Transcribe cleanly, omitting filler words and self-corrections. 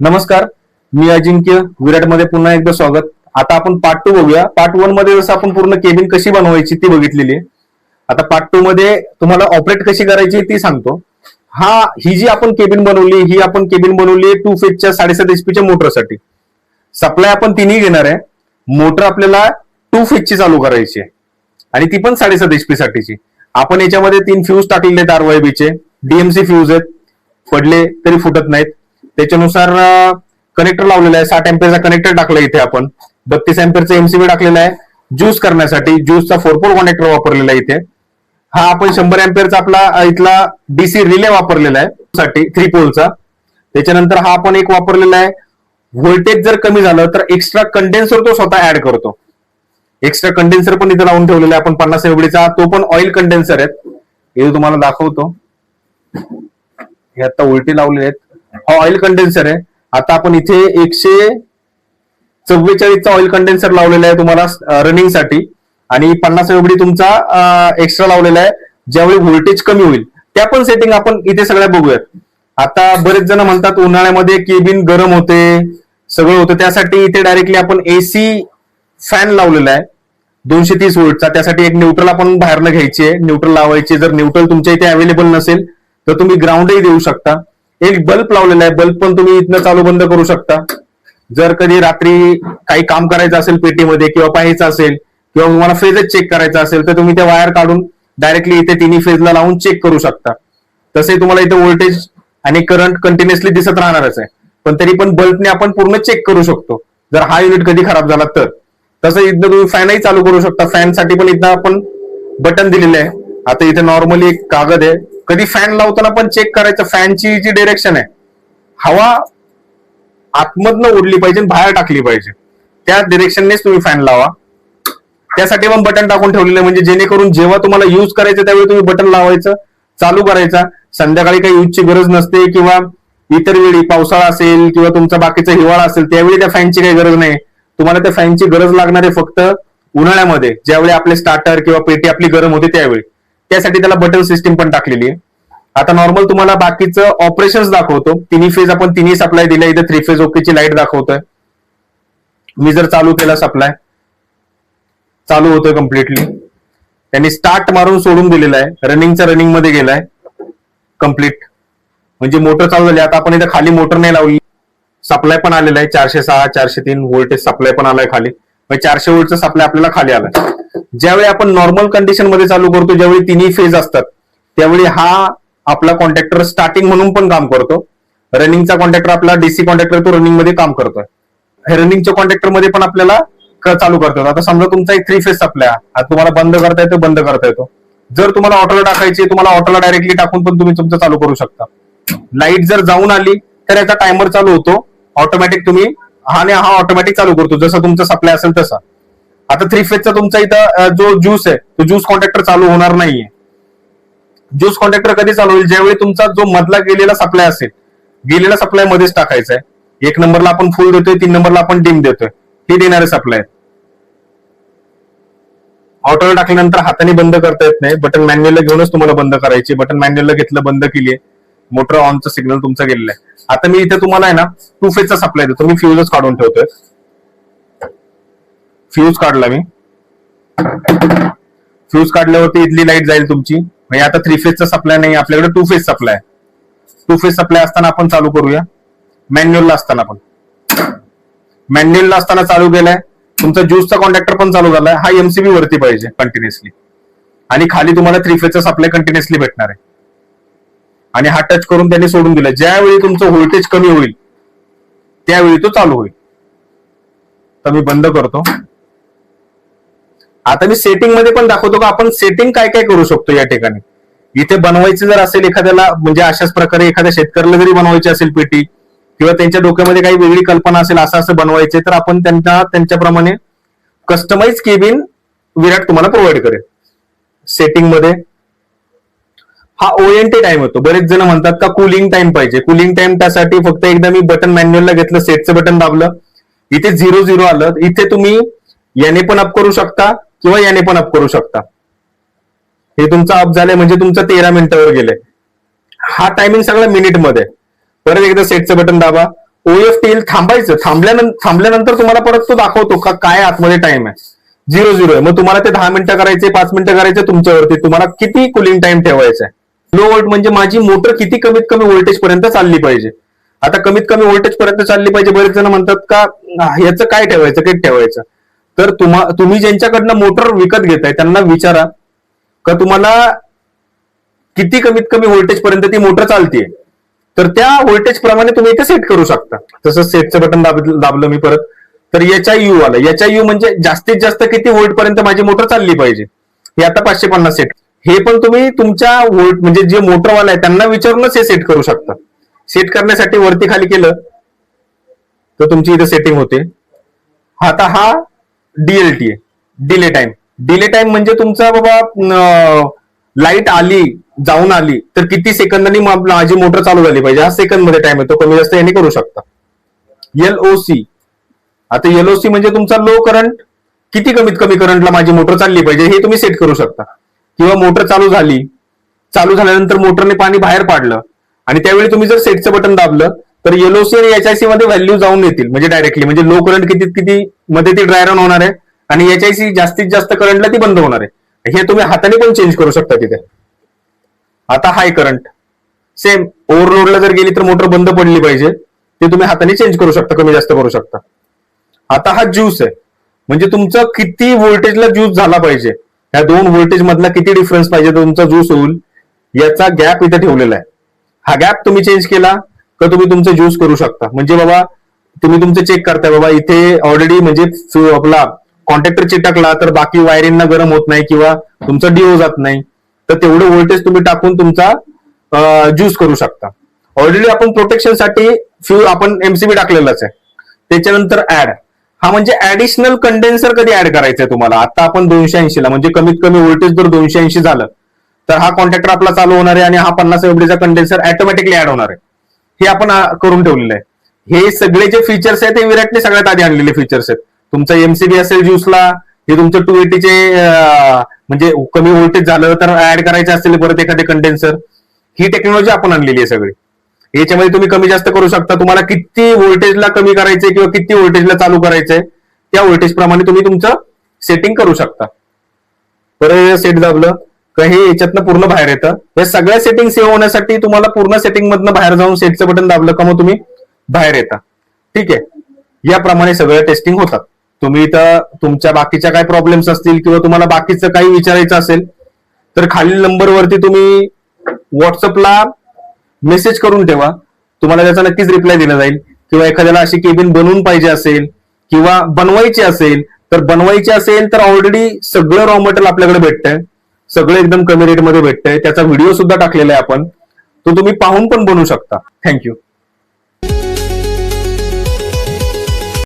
नमस्कार, मी अजिंक्य. विराटमध्ये पुन्हा एकदा स्वागत. आता आपण पार्ट 2 बघूया. पार्ट 1 मध्ये जसं आपण पूर्ण केबिन कशी बनवायची ती बघितलेली आहे. आता पार्ट 2 मध्ये तुम्हाला ऑपरेट कशी करायची ती सांगतो. ही जी आपण केबिन बनवली, ही आपण केबिन बनवली 2 फेजच्या 7.5 एचपीच्या मोटरसाठी. सप्लाय आपण तिन्ही घेणार आहे. मोटर आपल्याला 2 फेजची चालू करायची आहे आणि ती पण 7.5 एचपी साठीची. आपण याच्यामध्ये 3 फ्यूज टाकलेले आहेत RYB चे. डीएमसी फ्यूज आहेत, पडले तरी फुटत नाहीत. त्याच्यानुसार कनेक्टर लावलेला आहे. 60 एम्पियरचा कनेक्टर टाकला इथे आपण. 32 एम्पियरचा एमसीबी टाकलेला आहे ज्यूस करण्यासाठी. ज्यूसचा 4 पोल कनेक्टर वापरलेला आहे इथे. हा आपण 100 एम्पियरचा आपला इथला डीसी रिले वापरलेला आहे साठी 3 पोलचा. त्याच्यानंतर हा आपण एक वापरलेला आहे. व्होल्टेज जर कमी झालं तर एक्स्ट्रा कंडेन्सर तो स्वतः ऍड करतो. एक्स्ट्रा कंडेन्सर पण इथे लावून ठेवलेला आहे आपण 50 एवढीचा. तो पण ऑइल कंडेन्सर आहे. हे तुम्हाला दाखवतो. हे आता उलटी लावलेले आहेत. हा ऑइल कंडेन्सर आहे. आता आपण इथे 144चा ऑइल कंडेन्सर लावलेला आहे तुम्हाला रनिंग साठी आणि 50 एवढी तुमचा एक्स्ट्रा लावलेला आहे ज्यावेळी व्होल्टेज कमी होईल. त्या पण सेटिंग आपण इथे सगळ्या बघूयात. आता बरेच जण म्हणतात उन्हाळ्यामध्ये केबिन गरम होते, सगळं होतं, त्यासाठी इथे डायरेक्टली आपण एसी फॅन लावलेला आहे 230 व्होल्टचा. त्यासाठी एक न्यूट्रल आपण बाहेरनं घ्यायची, न्यूट्रल लावायची. जर न्यूट्रल तुमच्या इथे अवेलेबल नसेल तर तुम्ही ग्राउंडही देऊ शकता. एक बल्ब लावलेला आहे. बल्ब पण तुम्ही इथनं चालू बंद करू शकता. जर कधी रात्री काही काम करायचं असेल पेटीमध्ये किंवा पाहायचं असेल किंवा तुम्हाला फेजच चेक करायचा असेल तर तुम्ही ते वायर काढून डायरेक्टली इथे तिन्ही फेजला लावून चेक करू शकता. तसे तुम्हाला इथे व्होल्टेज आणि करंट कंटिन्युअसली दिसत राहणारच आहे, पण तरी पण बल्बने आपण पूर्ण चेक करू शकतो जर हा युनिट कधी खराब झाला तर. तसं इथं तुम्ही फॅनही चालू करू शकता. फॅनसाठी पण इथं आपण बटन दिलेलं आहे. आता इथे नॉर्मली एक कागद आहे. कधी फॅन लावताना पण चेक करायचं फॅनची जी डिरेक्शन आहे, हवा आतमधनं उडली पाहिजे, बाहेर टाकली पाहिजे, त्या डिरेक्शननेच तुम्ही फॅन लावा. त्यासाठी पण बटन टाकून ठेवलेलं आहे, म्हणजे जेणेकरून जेव्हा तुम्हाला युज करायचं त्यावेळी तुम्ही बटन लावायचं, चालू करायचा. संध्याकाळी काही युजची गरज नसते किंवा इतर वेळी पावसाळा असेल किंवा तुमचा बाकीचा हिवाळा असेल त्यावेळी त्या फॅनची काही गरज नाही. तुम्हाला त्या फॅनची गरज लागणार आहे फक्त उन्हाळ्यामध्ये, ज्यावेळी आपले स्टार्टर किंवा पेटी आपली गरम होते त्यावेळी. त्यासाठी त्याला बटन सिस्टीम पण टाकलेली आहे. आता नॉर्मल तुम्हाला बाकीचं ऑपरेशन्स दाखवतो. तिन्ही फेज आपण तिन्ही सप्लाय दिल्या. इथे 3 फेज ओकेची लाईट दाखवतोय. मी जर चालू केला सप्लाय, चालू होतोय कम्प्लिटली. त्यांनी स्टार्ट मारून सोडून दिलेला आहे. रनिंगचा रनिंग मध्ये गेलाय कम्प्लीट, म्हणजे मोटर चालू झाली. आता आपण इथे खाली मोटर नाही लावली. सप्लाय पण आलेला आहे 406 403 व्होल्टेज सप्लाय पण आलाय खाली. 400 व्होल्टचा सप्लाय आपल्याला खाली आलाय. ज्यावेळी आपण नॉर्मल कंडिशन मध्ये चालू करतो, ज्यावेळी तिन्ही फेज असतात त्यावेळी हा आपला कॉन्टॅक्टर स्टार्टिंग म्हणून पण काम करतो. रनिंगचा कॉन्टॅक्टर आपला डीसी कॉन्टॅक्टर तो रनिंग मध्ये काम करतोय. हे रनिंगच्या कॉन्टॅक्टर मध्ये पण आपल्याला चालू करतो. आता समजा तुमचा एक 3 फेज सप्लाय आता तुम्हाला बंद करता येतो, बंद करता येतो. जर तुम्हाला ऑटोला टाकायची, तुम्हाला ऑटोला डायरेक्टली टाकून पण तुम्ही तुमचं चालू करू शकता. लाईट जर जाऊन आली तर याचा टायमर चालू होतो ऑटोमॅटिक. तुम्ही हा ऑटोमॅटिक चालू करतो जसं तुमचा सप्लाय असेल तसा. आता 3 फेजचा तुमचा इथं जो ज्यूस आहे तो ज्यूस कॉन्टॅक्टर चालू होणार नाहीये. ज्यूस कॉन्टॅक्टर कधी चालू होईल, ज्यावेळी तुमचा जो मधला गेलेला सप्लाय असेल, गेलेला सप्लाय मध्येच टाकायचा आहे. 1 नंबरला आपण फुल देतोय, 3 नंबरला आपण डिम देतोय. हे देणारे सप्लाय. ऑटोला टाकल्यानंतर हाताने बंद करता येत नाही. बटन मॅन्युअलला घेऊनच तुम्हाला बंद करायची. बटन मॅन्युअलला घेतलं, बंद केलीये, मोटर ऑनचा सिग्नल तुमचा गेलेला आहे. आता मी इथे तुम्हाला आहे ना 2 फेजचा सप्लाय देतो. मी फ्यूजच काढून ठेवतोय. फ्यूज काढला मी. फ्यूज काढल्यावरती इथली लाईट जाईल तुमची. म्हणजे आता 3 फेजचा सप्लाय नाही, आपल्याकडे 2 फेज सप्लाय. 2 फेज सप्लाय असताना आपण चालू करूया. मॅन्युअलला असताना चालू केलाय. तुमचा ज्यूसचा कॉन्टॅक्टर पण चालू झालाय. हा एमसीबी वरती पाहिजे कंटिन्युअसली आणि खाली तुम्हाला 3 फेजचा सप्लाय कंटिन्युअसली भेटणार आहे. आणि हा टच करून त्यांनी सोडून दिला. ज्यावेळी तुमचं व्होल्टेज कमी होईल त्यावेळी तो चालू होईल. तर मी बंद करतो. आता मी सेटिंग मध्ये पण दाखवतो का आपण सेटिंग काय काय करू शकतो या ठिकाणी. इथे बनवायचं जर असेल एखाद्याला, म्हणजे अशाच प्रकारे एखाद्या शेतकऱ्याला जरी बनवायची असेल पेटी किंवा त्यांच्या डोक्यामध्ये काही वेगळी कल्पना असेल असं बनवायचे, तर आपण त्यांच्याप्रमाणे कस्टमाइज केबिन विराट तुम्हाला प्रोव्हाइड करेल. सेटिंग मध्ये हा ओएनटी टाइम होतो. बरेच जण म्हणतात का कूलिंग टाइम पाहिजे. कूलिंग टाइम त्यासाठी फक्त एकदा मी बटन मॅन्युअलला घेतलं, सेटचं बटन दाबलं, इथे 00 आलं. इथे तुम्ही याने पण अप करू शकता किंवा याने पण अप करू शकता. हे तुमचं अप झालंय म्हणजे तुमचं 13 मिनिटावर गेलंय. हा टायमिंग सगळा मिनिट मध्ये. परत एकदा सेटचं बटन दाबा, OFT थांबायचं, थांबल्यानंतर तुम्हाला परत तो दाखवतो का काय आतमध्ये टाइम आहे, 0-0 आहे. मग तुम्हाला ते 10 मिनिटं करायचे, 5 मिनिटं करायचे, तुमच्यावरती तुम्हाला किती कुलिंग टाइम ठेवायचा आहे. लो व्होल्ट म्हणजे माझी मोटर किती कमीत कमी व्होल्टेज पर्यंत चालली पाहिजे. आता कमीत कमी व्होल्टेज पर्यंत चालली पाहिजे, बरेच जण म्हणतात का याचं काय ठेवायचं, किती ठेवायचं. तर तुम्ही ज्यांच्याकडनं मोटर विकत घेताय त्यांना विचारा का तुम्हाला किती कमीत कमी व्होल्टेज पर्यंत ती मोटर चालतीये, तर त्या व्होल्टेज प्रमाणे तुम्ही इथे सेट करू शकता. तसं सेटचं बटन दाबलं मी परत, तर HIU आलं. HIU म्हणजे जास्तीत जास्त किती व्होल्ट पर्यंत माझी मोटर चालली पाहिजे. हे आता 550 सेट. हे पण तुम्ही तुमच्या व्होल्ट म्हणजे जे मोटरवाला आहे त्यांना विचारूनच हे सेट करू शकता. सेट करण्यासाठी वरती खाली केलं तर तुमची इथे सेटिंग होते. आता हा DLT आहे, डिले टाइम. डिले टाइम म्हणजे तुमचा बाबा लाईट आली जाऊन आली तर किती सेकंदांनी माझी मोटर चालू झाली पाहिजे, हा सेकंद मध्ये टाइम येतो, कमी जास्त याने करू शकता. LOC, आता LOC म्हणजे तुमचा लो करंट, किती कमीत कमी करंटला माझी मोटर चालली पाहिजे हे तुम्ही सेट करू शकता. किंवा मोटर चालू झाल्यानंतर मोटरने पाणी बाहेर पाडलं आणि त्यावेळी तुम्ही जर सेटचं बटन दाबलं तर LOC आणि HIC मध्ये व्हॅल्यू जाऊन येतील, म्हणजे डायरेक्टली, म्हणजे लो करंट किती मध्ये ती ड्राय रन होणार आहे आणि HIC जास्तीत जास्त करंटला ती बंद होणार आहे. हे तुम्ही हाताने पण चेंज करू शकता तिथे. आता हाय करंट सेम, ओव्हरलोडला जर गेली तर मोटर बंद पडली पाहिजे, ते तुम्ही हाताने चेंज करू शकता, कमी जास्त करू शकता. आता हा ज्यूस आहे, म्हणजे तुमचा किती व्होल्टेजला ज्यूस झाला पाहिजे, या दोन व्होल्टेज मधला किती डिफरन्स पाहिजे तुमचा ज्यूस होईल, याचा गॅप इथे ठेवलेला आहे. हा गॅप तुम्ही चेंज केला तर तुम्ही तुमचं ज्यूस करू शकता. म्हणजे बाबा तुम्ही तुमचं चेक करताय, बाबा इथे ऑलरेडी म्हणजे आपला कॉन्टॅक्टर चिटकला तर बाकी वायरिंगना गरम होत नाही किंवा तुमचा DO जात नाही, तर तेवढं व्होल्टेज तुम्ही टाकून तुमचा ज्यूस करू शकता. ऑलरेडी आपण प्रोटेक्शनसाठी आपण MCB टाकलेलाच आहे. त्याच्यानंतर ऍड, हा म्हणजे ऍडिशनल कंडेन्सर कधी ऍड करायचंय तुम्हाला. आता आपण 280 ला, म्हणजे कमीत कमी व्होल्टेज जर 280 झालं तर हा कॉन्टॅक्टर आपला चालू होणार आहे आणि हा 50 एवढीचा कंडेन्सर ऑटोमॅटिकली ऍड होणार आहे. हे आपण करून ठेवलेलं आहे. हे सगळे जे फीचर्स आहेत ते विराटने सगळ्यात आधी आणलेले फीचर्स आहेत. तुमचा MCB असेल ज्यूसला, हे तुमचं 280 चे म्हणजे कमी व्होल्टेज झालं तर ऍड करायचं असेल परत एखादे कंडेन्सर, ही टेक्नॉलॉजी आपण आणलेली आहे सगळी. याच्यामध्ये तुम्ही कमी जास्त करू शकता. तुम्हाला किती व्होल्टेजला कमी करायचंय किंवा किती व्होल्टेजला चालू करायचंय त्या व्होल्टेज प्रमाणे तुम्ही तुमचं सेटिंग करू शकता. परत सेट दाबलं का हे याच्यातनं पूर्ण बाहेर येतं. या सगळ्या सेटिंग सेव्ह होण्यासाठी तुम्हाला पूर्ण सेटिंग मधनं बाहेर जाऊन सेटचं बटन दाबलं का मग तुम्ही बाहेर येता. ठीक आहे, याप्रमाणे सगळ्या टेस्टिंग होतात. तुम्ही इथं तुमच्या बाकीच्या काय प्रॉब्लेम्स असतील किंवा तुम्हाला बाकीचं काही विचारायचं असेल तर खालील नंबरवरती तुम्ही व्हॉट्सअपला मेसेज करून ठेवा, तुम्हाला त्याचा नक्कीच रिप्लाय दिला जाईल. किंवा एखाद्याला अशी केबिन बनवून पाहिजे असेल किंवा बनवायची असेल तर ऑलरेडी सगळं रॉ मटेरियल आपल्याकडे भेटतंय, सगळं एकदम कमी रेटमध्ये भेटतंय. त्याचा व्हिडिओ सुद्धा टाकलेला आहे आपण, तो तुम्ही पाहून पण बनवू शकता. थँक्यू.